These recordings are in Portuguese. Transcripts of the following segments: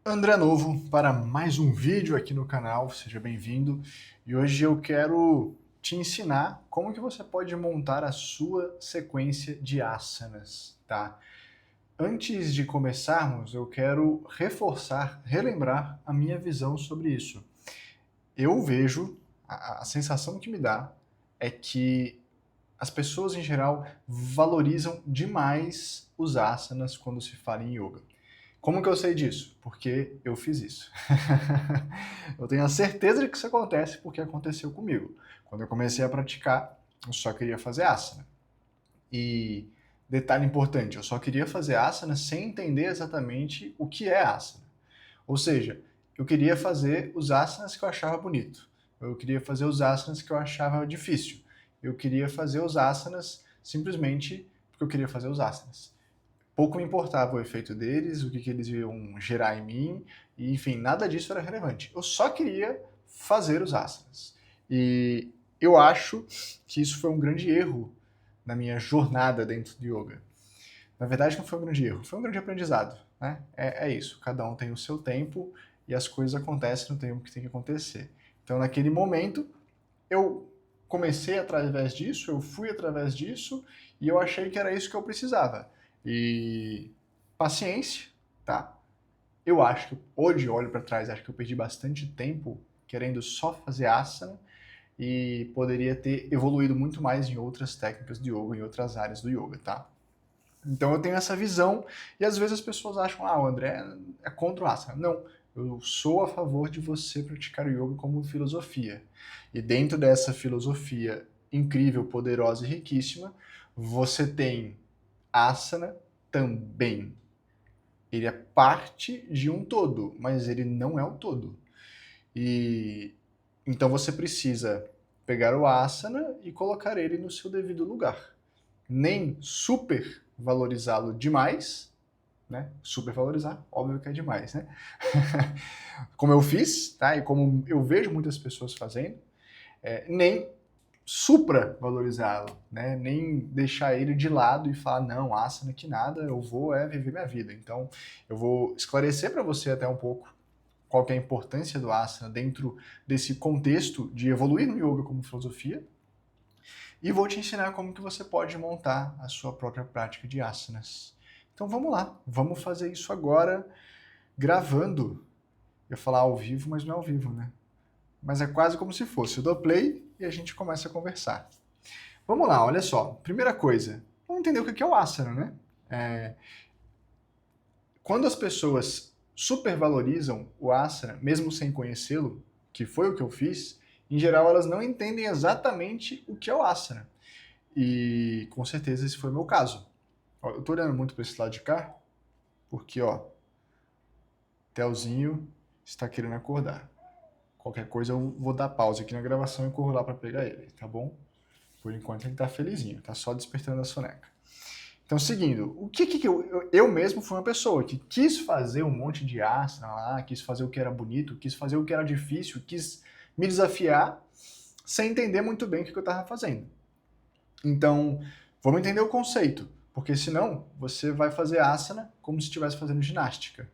André Novo para mais um vídeo aqui no canal, seja bem-vindo. E hoje eu quero te ensinar como que você pode montar a sua sequência de asanas, tá? Antes de começarmos, eu quero reforçar, relembrar a minha visão sobre isso. Eu vejo, a sensação que me dá é que as pessoas em geral valorizam demais os asanas quando se fala em yoga. Como que eu sei disso? Porque eu fiz isso. Eu tenho a certeza de que isso acontece porque aconteceu comigo. Quando eu comecei a praticar, eu só queria fazer asana. E detalhe importante, eu só queria fazer asana sem entender exatamente o que é asana. Ou seja, eu queria fazer os asanas que eu achava bonito. Eu queria fazer os asanas que eu achava difícil. Eu queria fazer os asanas simplesmente porque eu queria fazer os asanas. Pouco me importava o efeito deles, o que eles iam gerar em mim, e enfim, nada disso era relevante. Eu só queria fazer os asanas. E eu acho que isso foi um grande erro na minha jornada dentro do yoga. Na verdade, não foi um grande erro, foi um grande aprendizado. Né? É isso, cada um tem o seu tempo e as coisas acontecem no tempo que tem que acontecer. Então, naquele momento, eu comecei através disso, eu fui através disso e eu achei que era isso que eu precisava. E paciência, tá? Eu acho que hoje olho para trás, acho que eu perdi bastante tempo querendo só fazer asana e poderia ter evoluído muito mais em outras técnicas de yoga, em outras áreas do yoga, tá? Então eu tenho essa visão e às vezes as pessoas acham, o André é contra o asana. Não, eu sou a favor de você praticar o yoga como filosofia. E dentro dessa filosofia incrível, poderosa e riquíssima, você tem asana também. Ele é parte de um todo, mas ele não é o todo. E então você precisa pegar o asana e colocar ele no seu devido lugar. Nem super valorizá-lo demais, né? Supervalorizar, óbvio que é demais, né? Como eu fiz, tá? E como eu vejo muitas pessoas fazendo, nem supravalorizá-lo, né? Nem deixar ele de lado e falar, não, asana que nada, eu vou viver minha vida. Então, eu vou esclarecer para você até um pouco qual que é a importância do asana dentro desse contexto de evoluir no yoga como filosofia e vou te ensinar como que você pode montar a sua própria prática de asanas. Então vamos lá, vamos fazer isso agora gravando. Eu ia falar ao vivo, mas não é ao vivo, né? Mas é quase como se fosse. Eu dou play e a gente começa a conversar. Vamos lá, olha só. Primeira coisa, vamos entender o que é o asana, né? Quando as pessoas supervalorizam o asana, mesmo sem conhecê-lo, que foi o que eu fiz, em geral elas não entendem exatamente o que é o asana. E com certeza esse foi o meu caso. Ó, eu tô olhando muito para esse lado de cá, porque ó, Telzinho está querendo acordar. Qualquer coisa eu vou dar pausa aqui na gravação e corro lá para pegar ele, tá bom? Por enquanto ele tá felizinho, tá só despertando a soneca. Então, seguindo, o que eu mesmo fui uma pessoa que quis fazer um monte de asana lá, quis fazer o que era bonito, quis fazer o que era difícil, quis me desafiar sem entender muito bem o que eu estava fazendo. Então, vamos entender o conceito, porque senão você vai fazer asana como se estivesse fazendo ginástica.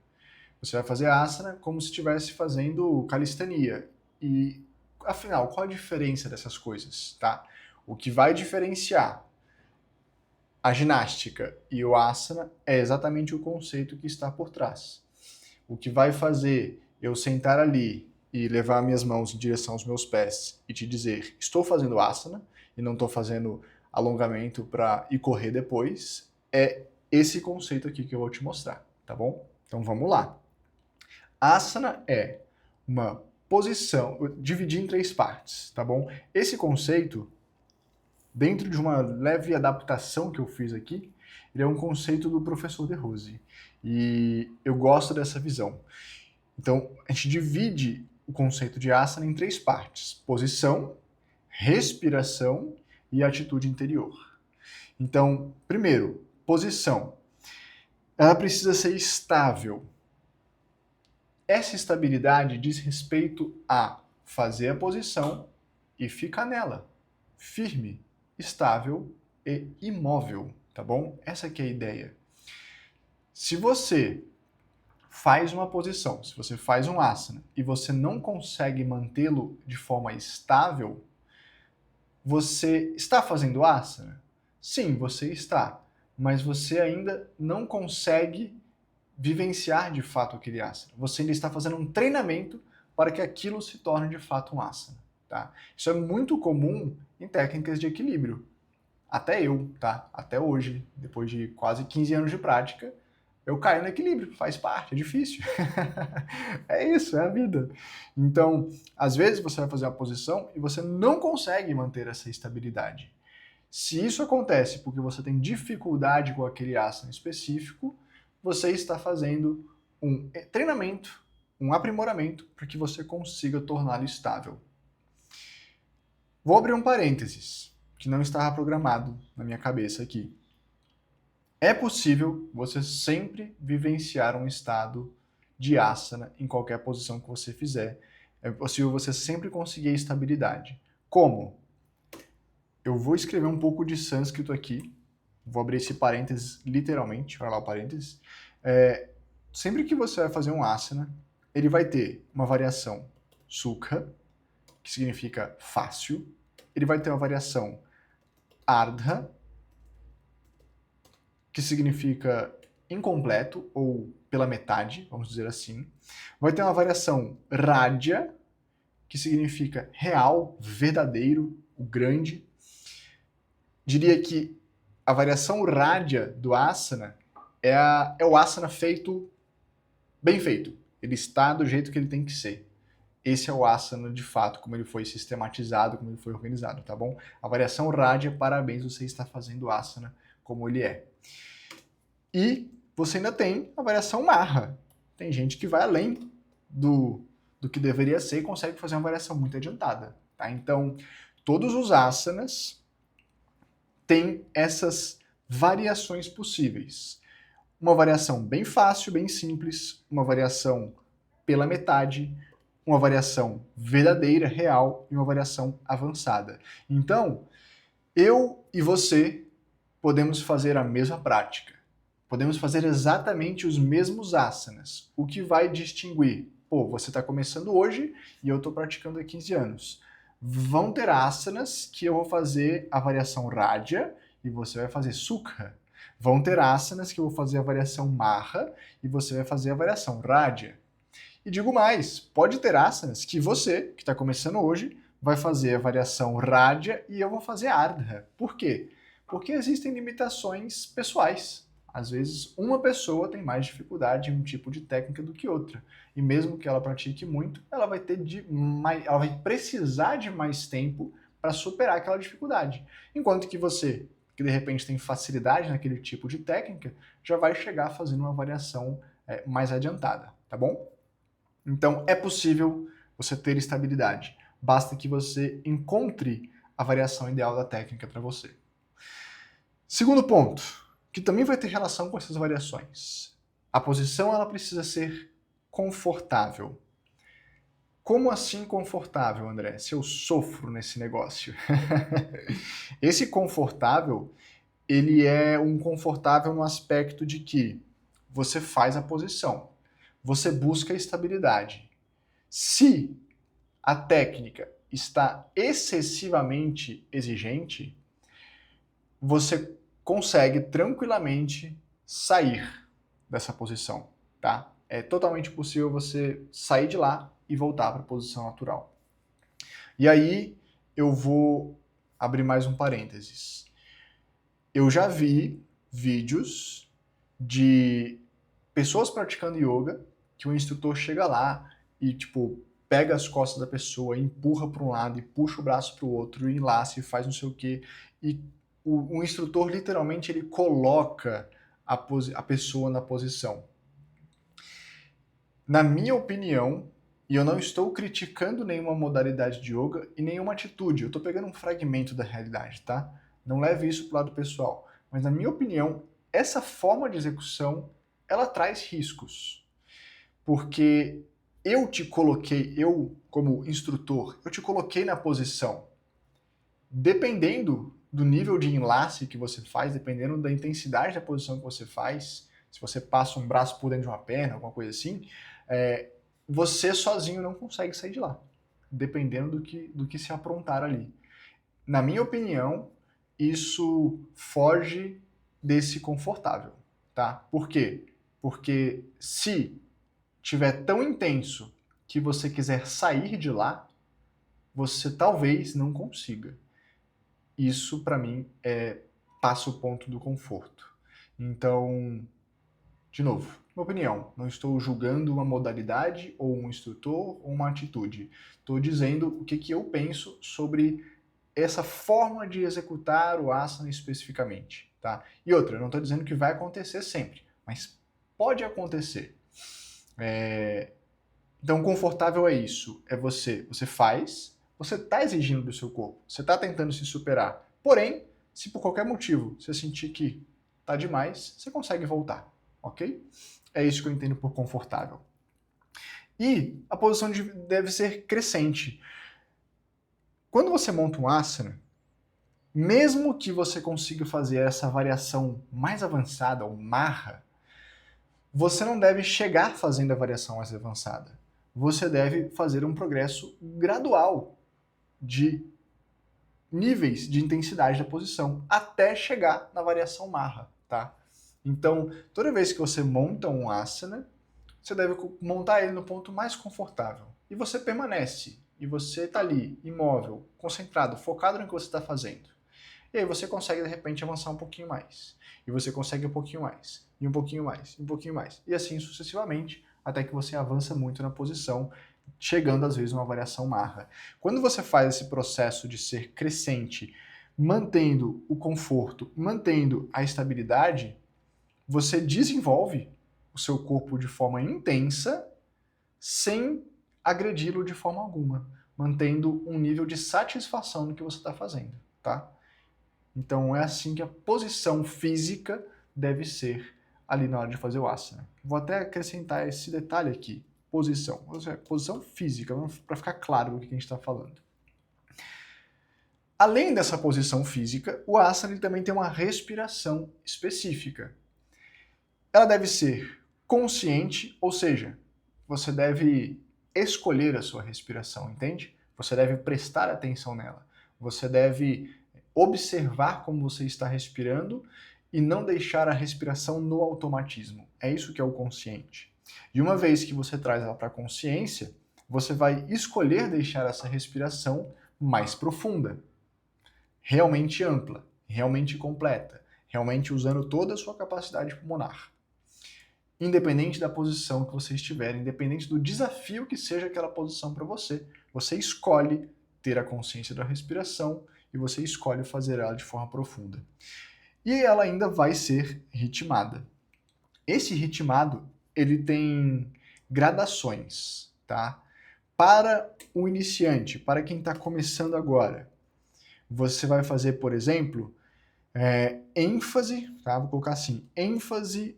Você vai fazer asana como se estivesse fazendo calistenia. E, afinal, qual a diferença dessas coisas, tá? O que vai diferenciar a ginástica e o asana é exatamente o conceito que está por trás. O que vai fazer eu sentar ali e levar minhas mãos em direção aos meus pés e te dizer, estou fazendo asana e não estou fazendo alongamento para ir correr depois, é esse conceito aqui que eu vou te mostrar, tá bom? Então vamos lá. Asana é uma posição, dividir em três partes, tá bom? Esse conceito, dentro de uma leve adaptação que eu fiz aqui, ele é um conceito do professor De Rose. E eu gosto dessa visão. Então, a gente divide o conceito de asana em três partes: posição, respiração e atitude interior. Então, primeiro, posição. Ela precisa ser estável. Essa estabilidade diz respeito a fazer a posição e ficar nela, firme, estável e imóvel, tá bom? Essa aqui é a ideia. Se você faz uma posição, se você faz um asana e você não consegue mantê-lo de forma estável, você está fazendo asana? Sim, você está, mas você ainda não consegue vivenciar de fato aquele asana. Você ainda está fazendo um treinamento para que aquilo se torne de fato um asana. Tá? Isso é muito comum em técnicas de equilíbrio. Até eu, tá? Até hoje, depois de quase 15 anos de prática, eu caio no equilíbrio, faz parte, é difícil. É isso, é a vida. Então, às vezes você vai fazer uma posição e você não consegue manter essa estabilidade. Se isso acontece porque você tem dificuldade com aquele asana específico, você está fazendo um treinamento, um aprimoramento para que você consiga torná-lo estável. Vou abrir um parênteses, que não estava programado na minha cabeça aqui. É possível você sempre vivenciar um estado de asana em qualquer posição que você fizer. É possível você sempre conseguir estabilidade. Como? Eu vou escrever um pouco de sânscrito aqui. Vou abrir esse parênteses literalmente. Olha lá o parênteses. Sempre que você vai fazer um asana, ele vai ter uma variação sukha, que significa fácil. Ele vai ter uma variação ardha, que significa incompleto ou pela metade, vamos dizer assim. Vai ter uma variação radya, que significa real, verdadeiro, o grande. Diria que a variação radya do asana é o asana feito, bem feito. Ele está do jeito que ele tem que ser. Esse é o asana de fato, como ele foi sistematizado, como ele foi organizado, tá bom? A variação radya, parabéns, você está fazendo o asana como ele é. E você ainda tem a variação marra. Tem gente que vai além do que deveria ser e consegue fazer uma variação muito adiantada. Tá? Então, todos os asanas têm essas variações possíveis. Uma variação bem fácil, bem simples, uma variação pela metade, uma variação verdadeira, real e uma variação avançada. Então, eu e você podemos fazer a mesma prática. Podemos fazer exatamente os mesmos asanas. O que vai distinguir? Pô, você está começando hoje e eu estou praticando há 15 anos. Vão ter asanas que eu vou fazer a variação radya e você vai fazer sukha. Vão ter asanas que eu vou fazer a variação marra e você vai fazer a variação radya. E digo mais, pode ter asanas que você, que está começando hoje, vai fazer a variação radya e eu vou fazer ardha. Por quê? Porque existem limitações pessoais. Às vezes, uma pessoa tem mais dificuldade em um tipo de técnica do que outra. E mesmo que ela pratique muito, ela vai precisar de mais tempo para superar aquela dificuldade. Enquanto que você, que de repente tem facilidade naquele tipo de técnica, já vai chegar fazendo uma variação mais adiantada, tá bom? Então, é possível você ter estabilidade. Basta que você encontre a variação ideal da técnica para você. Segundo ponto, que também vai ter relação com essas variações. A posição ela precisa ser confortável. Como assim confortável, André? Se eu sofro nesse negócio. Esse confortável, ele é um confortável no aspecto de que você faz a posição, você busca a estabilidade. Se a técnica está excessivamente exigente, você consegue tranquilamente sair dessa posição, tá? É totalmente possível você sair de lá e voltar para a posição natural. E aí eu vou abrir mais um parênteses. Eu já vi vídeos de pessoas praticando yoga que o instrutor chega lá e, tipo, pega as costas da pessoa, empurra para um lado e puxa o braço para o outro, e enlaça e faz não sei o quê. E o instrutor, literalmente, ele coloca a pessoa na posição. Na minha opinião, e eu não estou criticando nenhuma modalidade de yoga e nenhuma atitude, eu estou pegando um fragmento da realidade, tá? Não leve isso para o lado pessoal. Mas, na minha opinião, essa forma de execução, ela traz riscos. Porque eu te coloquei, eu como instrutor, eu te coloquei na posição. Dependendo do nível de enlace que você faz, dependendo da intensidade da posição que você faz, se você passa um braço por dentro de uma perna, alguma coisa assim, você sozinho não consegue sair de lá, dependendo do que se aprontar ali. Na minha opinião, isso foge desse confortável, tá? Por quê? Porque se tiver tão intenso que você quiser sair de lá, você talvez não consiga. Isso, para mim, passa o ponto do conforto. Então, de novo, minha opinião, não estou julgando uma modalidade ou um instrutor ou uma atitude. Estou dizendo o que eu penso sobre essa forma de executar o asana especificamente, tá? E outra, eu não estou dizendo que vai acontecer sempre, mas pode acontecer. Então, confortável é isso, você faz, você está exigindo do seu corpo, você está tentando se superar. Porém, se por qualquer motivo você sentir que está demais, você consegue voltar, ok? É isso que eu entendo por confortável. E a posição deve ser crescente. Quando você monta um asana, mesmo que você consiga fazer essa variação mais avançada, ou marra, você não deve chegar fazendo a variação mais avançada. Você deve fazer um progresso gradual de níveis de intensidade da posição até chegar na variação marra, tá? Então, toda vez que você monta um asana, você deve montar ele no ponto mais confortável. E você permanece, e você está ali, imóvel, concentrado, focado no que você está fazendo. E aí você consegue, de repente, avançar um pouquinho mais. E você consegue um pouquinho mais, e um pouquinho mais, e um pouquinho mais. E assim sucessivamente, até que você avança muito na posição, chegando às vezes a uma variação marra. Quando você faz esse processo de ser crescente, mantendo o conforto, mantendo a estabilidade, você desenvolve o seu corpo de forma intensa, sem agredi-lo de forma alguma, mantendo um nível de satisfação no que você está fazendo, tá? Então é assim que a posição física deve ser ali na hora de fazer o asana. Vou até acrescentar esse detalhe aqui, posição. Ou seja, posição física, para ficar claro do que a gente está falando. Além dessa posição física, o asana ele também tem uma respiração específica. Ela deve ser consciente, ou seja, você deve escolher a sua respiração, entende? Você deve prestar atenção nela. Você deve observar como você está respirando e não deixar a respiração no automatismo. É isso que é o consciente. E uma vez que você traz ela para a consciência, você vai escolher deixar essa respiração mais profunda, realmente ampla, realmente completa, realmente usando toda a sua capacidade pulmonar. Independente da posição que você estiver, independente do desafio que seja aquela posição para você, você escolhe ter a consciência da respiração e você escolhe fazer ela de forma profunda. E ela ainda vai ser ritmada. Esse ritmado, ele tem gradações, tá? Para o iniciante, para quem está começando agora, você vai fazer, por exemplo, ênfase, tá? Vou colocar assim, ênfase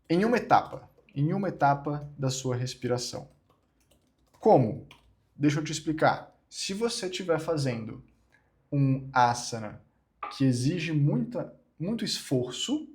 em uma etapa da sua respiração. Como? Deixa eu te explicar. Se você estiver fazendo um asana que exige muito esforço,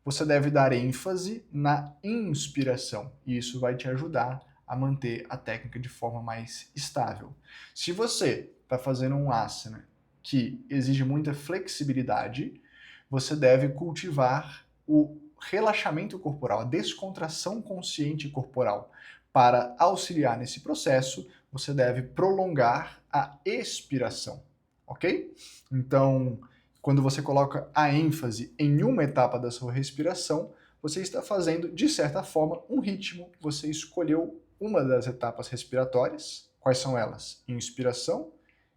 você deve dar ênfase na inspiração, e isso vai te ajudar a manter a técnica de forma mais estável. Se você está fazendo um asana que exige muita flexibilidade, você deve cultivar o relaxamento corporal, a descontração consciente corporal. Para auxiliar nesse processo, você deve prolongar a expiração, ok? Então, quando você coloca a ênfase em uma etapa da sua respiração, você está fazendo, de certa forma, um ritmo. Você escolheu uma das etapas respiratórias. Quais são elas? Inspiração,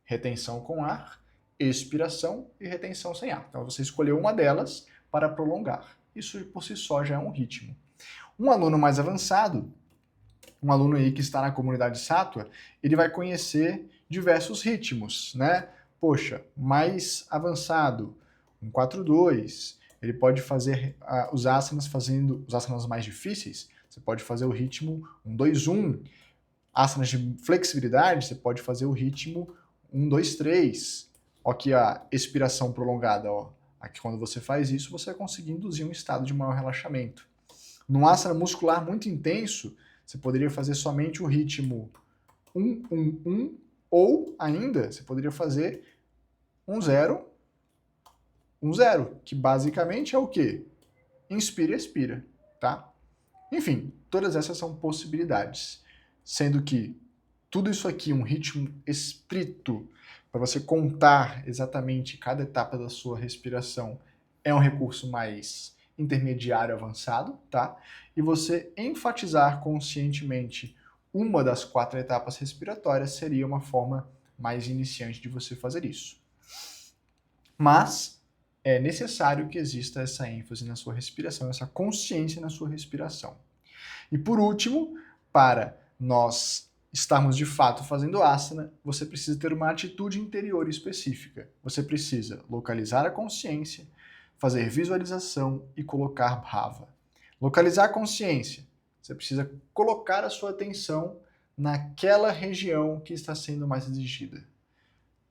retenção com ar, expiração e retenção sem ar. Então, você escolheu uma delas para prolongar. Isso por si só já é um ritmo. Um aluno mais avançado, um aluno aí que está na comunidade Sattva, ele vai conhecer diversos ritmos, né? Poxa, mais avançado, um 4-2, ele pode fazer os asanas fazendo os asanas mais difíceis, você pode fazer o ritmo 1-2-1. Asanas de flexibilidade, você pode fazer o ritmo 1-2-3. Ó aqui a expiração prolongada, ó. Aqui, quando você faz isso, você vai conseguir induzir um estado de maior relaxamento. Num asana muscular muito intenso, você poderia fazer somente o ritmo 1, 1, 1, ou ainda, você poderia fazer 1, 0, 1, 0, que basicamente é o quê? Inspira e expira, tá? Enfim, todas essas são possibilidades, sendo que tudo isso aqui, um ritmo estrito, para você contar exatamente cada etapa da sua respiração, é um recurso mais intermediário avançado, tá? E você enfatizar conscientemente uma das 4 etapas respiratórias seria uma forma mais iniciante de você fazer isso. Mas é necessário que exista essa ênfase na sua respiração, essa consciência na sua respiração. E por último, para nós estarmos de fato fazendo asana, você precisa ter uma atitude interior específica. Você precisa localizar a consciência, fazer visualização e colocar bhava. Localizar a consciência. Você precisa colocar a sua atenção naquela região que está sendo mais exigida.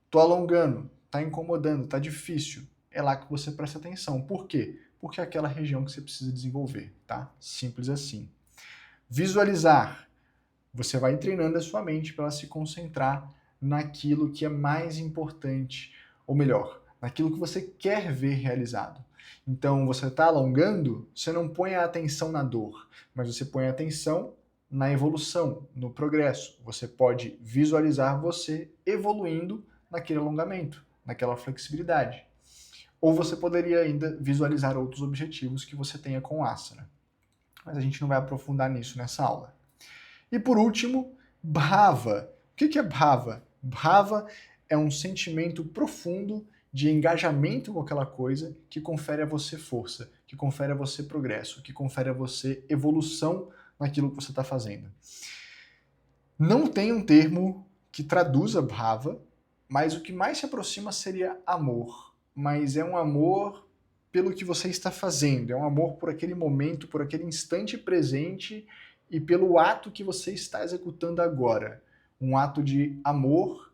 Estou alongando, está incomodando, está difícil. É lá que você presta atenção. Por quê? Porque é aquela região que você precisa desenvolver, tá? Simples assim. Visualizar. Você vai treinando a sua mente para ela se concentrar naquilo que é mais importante, ou melhor, naquilo que você quer ver realizado. Então, você está alongando, você não põe a atenção na dor, mas você põe a atenção na evolução, no progresso. Você pode visualizar você evoluindo naquele alongamento, naquela flexibilidade. Ou você poderia ainda visualizar outros objetivos que você tenha com o asana. Mas a gente não vai aprofundar nisso nessa aula. E por último, bhava. O que é bhava? Bhava é um sentimento profundo de engajamento com aquela coisa que confere a você força, que confere a você progresso, que confere a você evolução naquilo que você está fazendo. Não tem um termo que traduza bhava, mas o que mais se aproxima seria amor. Mas é um amor pelo que você está fazendo, é um amor por aquele momento, por aquele instante presente e pelo ato que você está executando agora. Um ato de amor.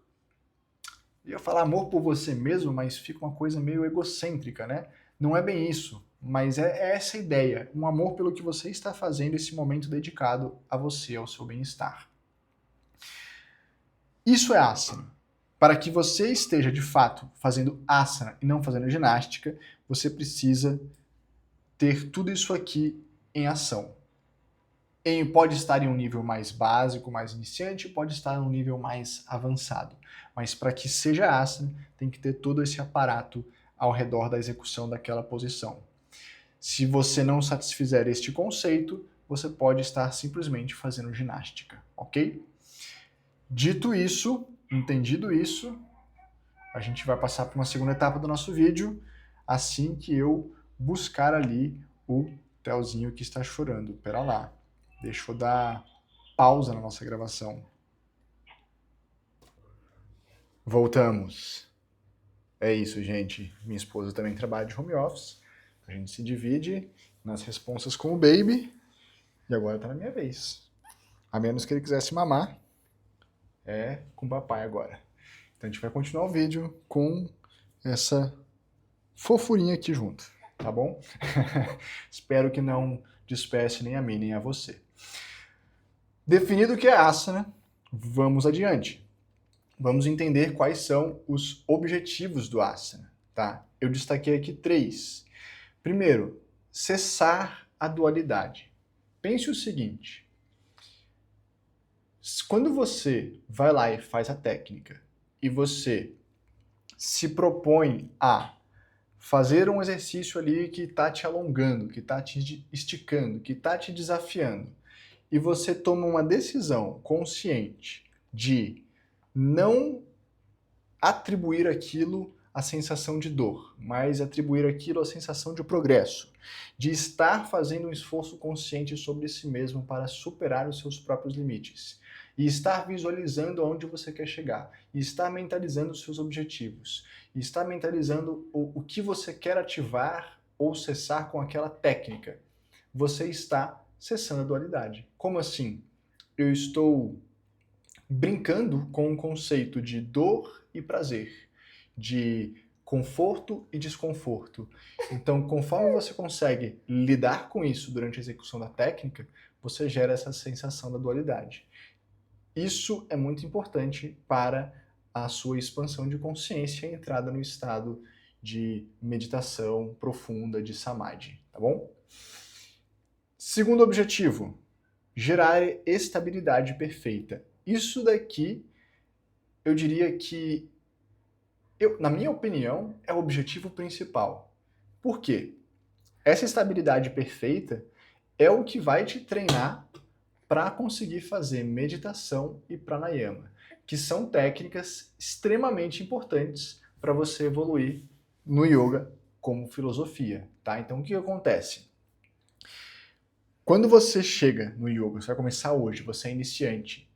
Eu ia falar amor por você mesmo, mas fica uma coisa meio egocêntrica, né? Não é bem isso, mas é essa ideia. Um amor pelo que você está fazendo, esse momento dedicado a você, ao seu bem-estar. Isso é asana. Para que você esteja, de fato, fazendo asana e não fazendo ginástica, você precisa ter tudo isso aqui em ação. Pode estar em um nível mais básico, mais iniciante, pode estar em um nível mais avançado. Mas para que seja asana, tem que ter todo esse aparato ao redor da execução daquela posição. Se você não satisfizer este conceito, você pode estar simplesmente fazendo ginástica, ok? Dito isso, entendido isso, a gente vai passar para uma segunda etapa do nosso vídeo, assim que eu buscar ali o Telzinho que está chorando. Pera lá. Deixa eu dar pausa na nossa gravação. Voltamos. É isso, gente. Minha esposa também trabalha de home office. A gente se divide nas responsas com o baby. E agora tá na minha vez. A menos que ele quisesse mamar, é com o papai agora. Então a gente vai continuar o vídeo com essa fofurinha aqui junto, tá bom? Espero que não despece nem a mim, nem a você. Definido o que é asana, vamos adiante. Vamos entender quais são os objetivos do asana, tá? Eu destaquei aqui 3. Primeiro, cessar a dualidade. Pense o seguinte: quando você vai lá e faz a técnica e você se propõe a fazer um exercício ali que está te alongando, que está te esticando, que está te desafiando, e você toma uma decisão consciente de não atribuir aquilo à sensação de dor, mas atribuir aquilo à sensação de progresso, de estar fazendo um esforço consciente sobre si mesmo para superar os seus próprios limites, e estar visualizando aonde você quer chegar, e estar mentalizando os seus objetivos, e estar mentalizando o que você quer ativar ou cessar com aquela técnica. Você está cessando a dualidade. Como assim? Eu estou brincando com o conceito de dor e prazer, de conforto e desconforto. Então, conforme você consegue lidar com isso durante a execução da técnica, você gera essa sensação da dualidade. Isso é muito importante para a sua expansão de consciência e entrada no estado de meditação profunda, de samadhi, tá bom? Segundo objetivo, gerar estabilidade perfeita. Isso daqui, eu diria que, na minha opinião, é o objetivo principal. Por quê? Essa estabilidade perfeita é o que vai te treinar para conseguir fazer meditação e pranayama, que são técnicas extremamente importantes para você evoluir no yoga como filosofia, tá? Então, o que acontece? Quando você chega no yoga, você vai começar hoje, você é iniciante,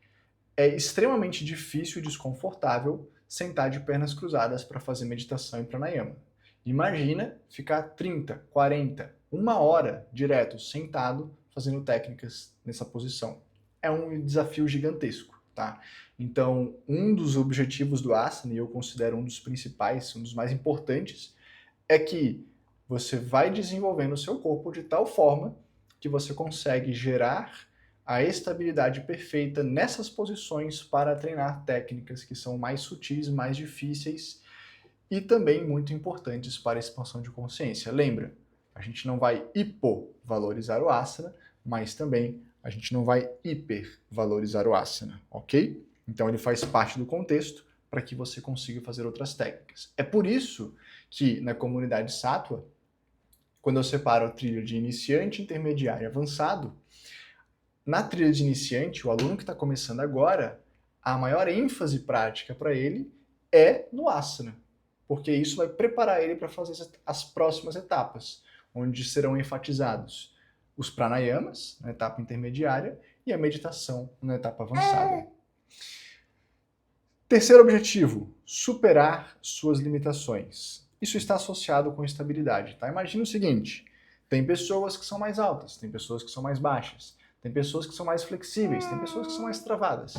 é extremamente difícil e desconfortável sentar de pernas cruzadas para fazer meditação e pranayama. Imagina ficar 30, 40, uma hora direto sentado fazendo técnicas nessa posição. É um desafio gigantesco, tá? Então, um dos objetivos do asana, e eu considero um dos principais, um dos mais importantes, é que você vai desenvolvendo o seu corpo de tal forma que você consegue gerar a estabilidade perfeita nessas posições para treinar técnicas que são mais sutis, mais difíceis e também muito importantes para a expansão de consciência. Lembra, a gente não vai hipovalorizar o asana, mas também a gente não vai hipervalorizar o asana, ok? Então ele faz parte do contexto para que você consiga fazer outras técnicas. É por isso que na comunidade Sattva, quando eu separo a trilha de iniciante, intermediário e avançado, na trilha de iniciante, o aluno que está começando agora, a maior ênfase prática para ele é no asana, porque isso vai preparar ele para fazer as próximas etapas, onde serão enfatizados os pranayamas, na etapa intermediária, e a meditação na etapa avançada. Terceiro objetivo, superar suas limitações. Isso está associado com estabilidade, tá? Imagina o seguinte, tem pessoas que são mais altas, tem pessoas que são mais baixas, tem pessoas que são mais flexíveis, tem pessoas que são mais travadas,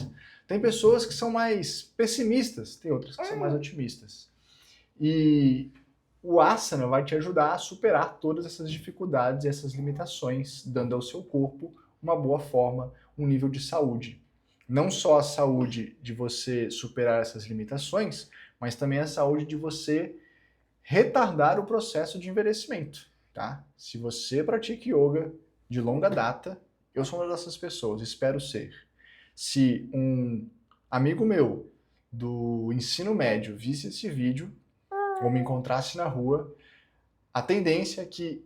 tem pessoas que são mais pessimistas, tem outras que são mais otimistas. E o asana vai te ajudar a superar todas essas dificuldades e essas limitações, dando ao seu corpo uma boa forma, um nível de saúde. Não só a saúde de você superar essas limitações, mas também a saúde de você retardar o processo de envelhecimento, tá? Se você pratica yoga de longa data, eu sou uma dessas pessoas, espero ser. Se um amigo meu do ensino médio visse esse vídeo, ou me encontrasse na rua, a tendência é que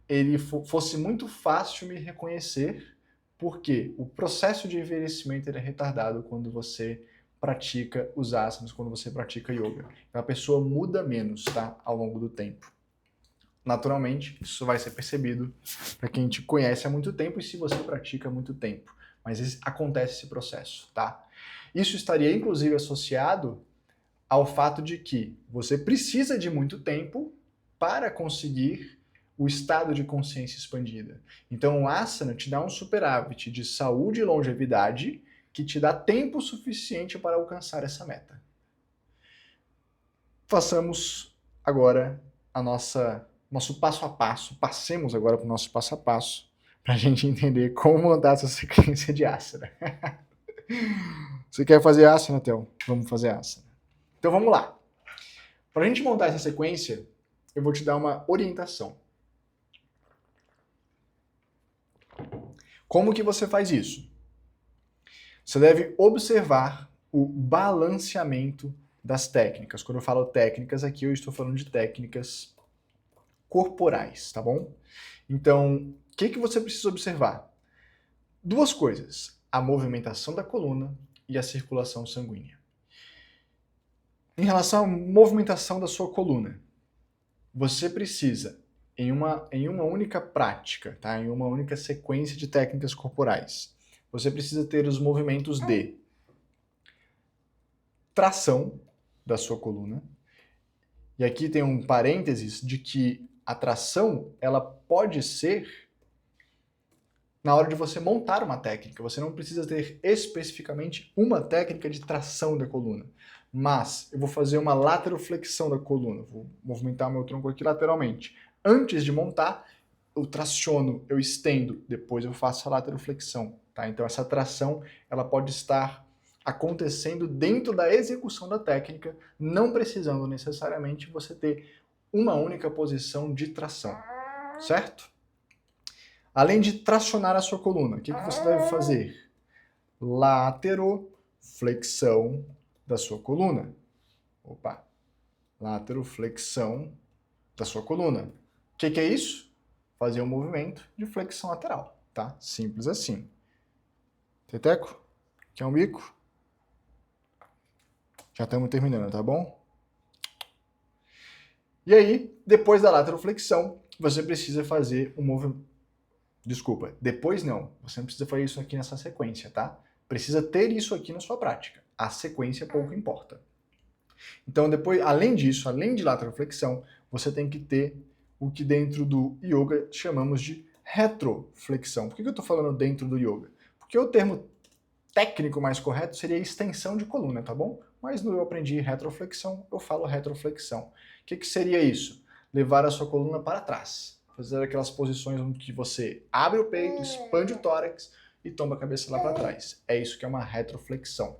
ele fosse muito fácil me reconhecer, porque o processo de envelhecimento é retardado quando você pratica os asanas, quando você pratica yoga. Então a pessoa muda menos, tá? Ao longo do tempo. Naturalmente, isso vai ser percebido para quem te conhece há muito tempo e se você pratica há muito tempo. Mas acontece esse processo, tá? Isso estaria, inclusive, associado ao fato de que você precisa de muito tempo para conseguir o estado de consciência expandida. Então, o asana te dá um superávit de saúde e longevidade que te dá tempo suficiente para alcançar essa meta. Façamos agora nosso passo a passo, passemos agora para o nosso passo a passo, para a gente entender como montar essa sequência de asana. Você quer fazer asana, Theo? Vamos fazer asana. Então vamos lá. Para a gente montar essa sequência, eu vou te dar uma orientação. Como que você faz isso? Você deve observar o balanceamento das técnicas. Quando eu falo técnicas aqui, eu estou falando de técnicas corporais, tá bom? Então, o que você precisa observar? Duas coisas, a movimentação da coluna e a circulação sanguínea. Em relação à movimentação da sua coluna, você precisa, em uma única prática, tá? Em uma única sequência de técnicas corporais, você precisa ter os movimentos de tração da sua coluna. E aqui tem um parênteses de que a tração, ela pode ser na hora de você montar uma técnica. Você não precisa ter especificamente uma técnica de tração da coluna, mas eu vou fazer uma lateroflexão da coluna, vou movimentar meu tronco aqui lateralmente. Antes de montar, eu traciono, eu estendo, depois eu faço a lateroflexão, tá? Então essa tração, ela pode estar acontecendo dentro da execução da técnica, não precisando necessariamente você ter uma única posição de tração, certo? Além de tracionar a sua coluna, o que você deve fazer? Lateroflexão da sua coluna. Opa! Lateroflexão da sua coluna. O que é isso? Fazer um movimento de flexão lateral, tá? Simples assim. Teteco? Quer um bico? Já estamos terminando, tá bom? E aí, depois da lateroflexão, você precisa fazer um movimento. Desculpa, depois não. Você não precisa fazer isso aqui nessa sequência, tá? Precisa ter isso aqui na sua prática. A sequência pouco importa. Então, depois, além disso, além de lateroflexão, você tem que ter o que dentro do yoga chamamos de retroflexão. Por que eu estou falando dentro do yoga? Porque o termo técnico mais correto seria extensão de coluna, tá bom? Mas no eu aprendi retroflexão, eu falo retroflexão. O que seria isso? Levar a sua coluna para trás. Fazer aquelas posições onde você abre o peito, expande o tórax e toma a cabeça lá para trás. É isso que é uma retroflexão.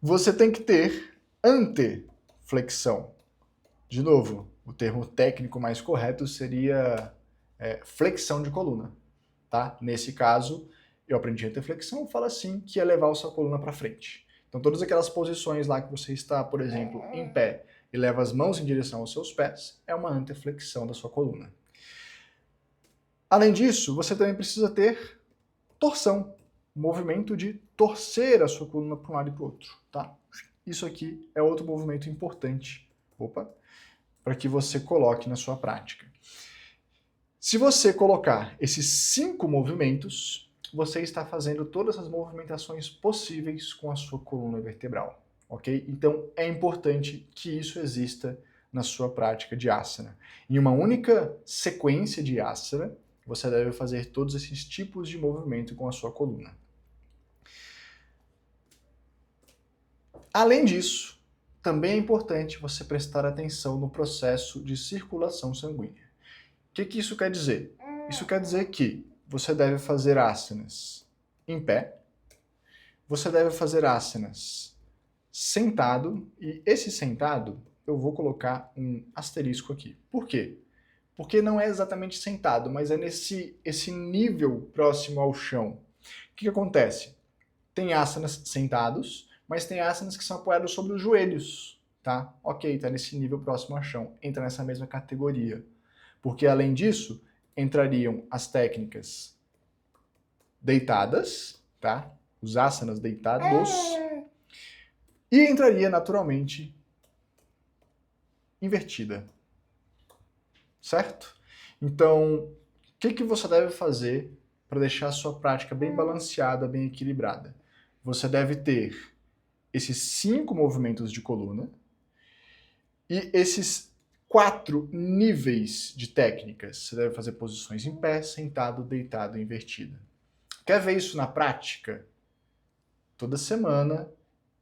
Você tem que ter anteflexão. De novo, o termo técnico mais correto seria flexão de coluna, tá? Nesse caso, eu aprendi anteflexão, fala assim, que é levar a sua coluna para frente. Então, todas aquelas posições lá que você está, por exemplo, em pé e leva as mãos em direção aos seus pés, é uma anteflexão da sua coluna. Além disso, você também precisa ter torção, movimento de torcer a sua coluna para um lado e para o outro, tá? Isso aqui é outro movimento importante, para que você coloque na sua prática. Se você colocar esses 5 movimentos, você está fazendo todas as movimentações possíveis com a sua coluna vertebral, ok? Então é importante que isso exista na sua prática de asana. Em uma única sequência de asana, você deve fazer todos esses tipos de movimento com a sua coluna. Além disso, também é importante você prestar atenção no processo de circulação sanguínea. O que isso quer dizer? Isso quer dizer que você deve fazer asanas em pé, você deve fazer asanas sentado, e esse sentado eu vou colocar um asterisco aqui. Por quê? Porque não é exatamente sentado, mas é esse nível próximo ao chão. O que acontece? Tem asanas sentados, mas tem asanas que são apoiados sobre os joelhos, tá? Ok, tá nesse nível próximo ao chão, entra nessa mesma categoria. Porque além disso, entrariam as técnicas deitadas, tá? Os asanas deitados. E entraria naturalmente invertida. Certo? Então, o que você deve fazer para deixar a sua prática bem balanceada, bem equilibrada? Você deve ter esses 5 movimentos de coluna e esses 4 níveis de técnicas. Você deve fazer posições em pé, sentado, deitado e invertida. Quer ver isso na prática? Toda semana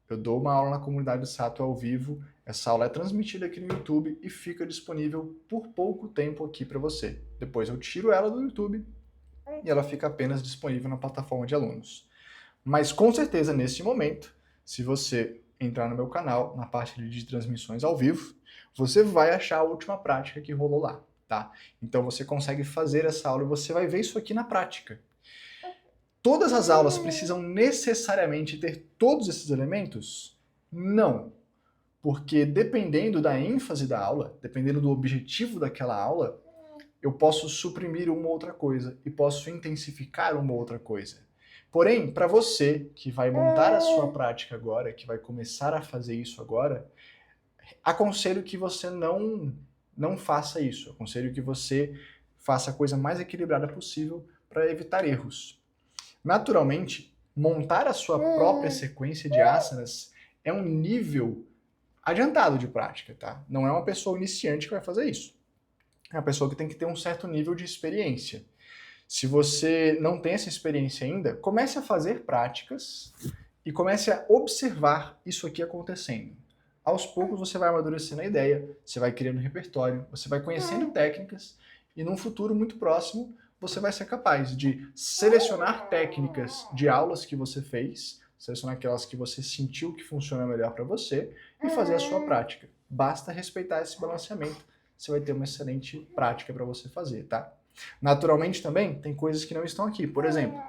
eu dou uma aula na comunidade do Sato ao vivo. Essa aula é transmitida aqui no YouTube e fica disponível por pouco tempo aqui para você. Depois eu tiro ela do YouTube e ela fica apenas disponível na plataforma de alunos. Mas com certeza, nesse momento, se você entrar no meu canal, na parte de transmissões ao vivo, você vai achar a última prática que rolou lá, tá? Então você consegue fazer essa aula e você vai ver isso aqui na prática. Todas as aulas precisam necessariamente ter todos esses elementos? Não. Porque dependendo da ênfase da aula, dependendo do objetivo daquela aula, eu posso suprimir uma outra coisa e posso intensificar uma outra coisa. Porém, para você que vai montar a sua prática agora, que vai começar a fazer isso agora, aconselho que você não faça isso. Aconselho que você faça a coisa mais equilibrada possível para evitar erros. Naturalmente, montar a sua própria sequência de asanas é um nível adiantado de prática, tá? Não é uma pessoa iniciante que vai fazer isso. É uma pessoa que tem que ter um certo nível de experiência. Se você não tem essa experiência ainda, comece a fazer práticas e comece a observar isso aqui acontecendo. Aos poucos você vai amadurecendo a ideia, você vai criando repertório, você vai conhecendo técnicas e num futuro muito próximo você vai ser capaz de selecionar técnicas de aulas que você fez, selecionar aquelas que você sentiu que funcionam melhor para você e fazer a sua prática. Basta respeitar esse balanceamento, você vai ter uma excelente prática para você fazer, tá? Naturalmente também tem coisas que não estão aqui, por exemplo,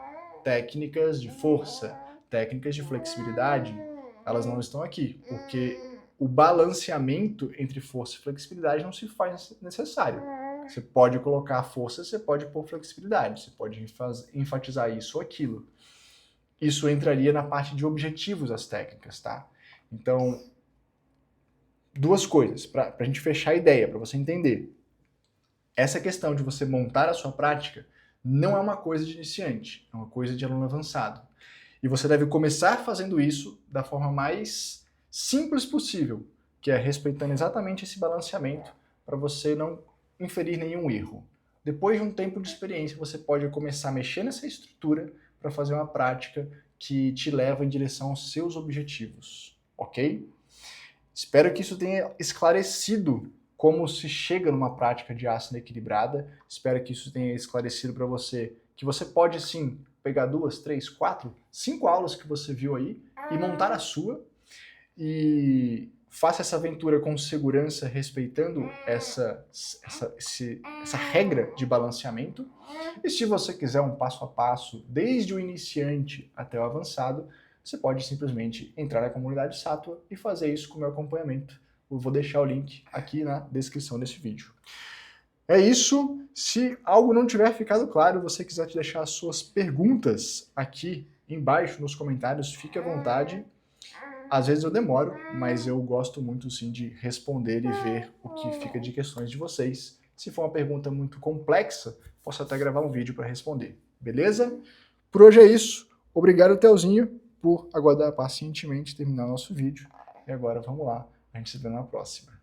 técnicas de força, técnicas de flexibilidade, elas não estão aqui, porque o balanceamento entre força e flexibilidade não se faz necessário. Você pode colocar força, você pode pôr flexibilidade, você pode enfatizar isso ou aquilo. Isso entraria na parte de objetivos das técnicas, tá? Então, duas coisas, para a gente fechar a ideia, para você entender. Essa questão de você montar a sua prática não é uma coisa de iniciante, é uma coisa de aluno avançado. E você deve começar fazendo isso da forma mais simples possível, que é respeitando exatamente esse balanceamento para você não inferir nenhum erro. Depois de um tempo de experiência, você pode começar a mexer nessa estrutura para fazer uma prática que te leva em direção aos seus objetivos, ok? Espero que isso tenha esclarecido como se chega numa prática de asana equilibrada. Espero que isso tenha esclarecido para você que você pode sim pegar 2, 3, 4, 5 aulas que você viu aí e montar a sua. E faça essa aventura com segurança, respeitando essa regra de balanceamento. E se você quiser um passo a passo, desde o iniciante até o avançado, você pode simplesmente entrar na comunidade Sattva e fazer isso com o meu acompanhamento. Eu vou deixar o link aqui na descrição desse vídeo. É isso. Se algo não tiver ficado claro, você quiser te deixar as suas perguntas aqui embaixo nos comentários, fique à vontade. Às vezes eu demoro, mas eu gosto muito sim de responder e ver o que fica de questões de vocês. Se for uma pergunta muito complexa, posso até gravar um vídeo para responder. Beleza? Por hoje é isso. Obrigado, Telzinho, por aguardar pacientemente terminar nosso vídeo. E agora vamos lá, a gente se vê na próxima.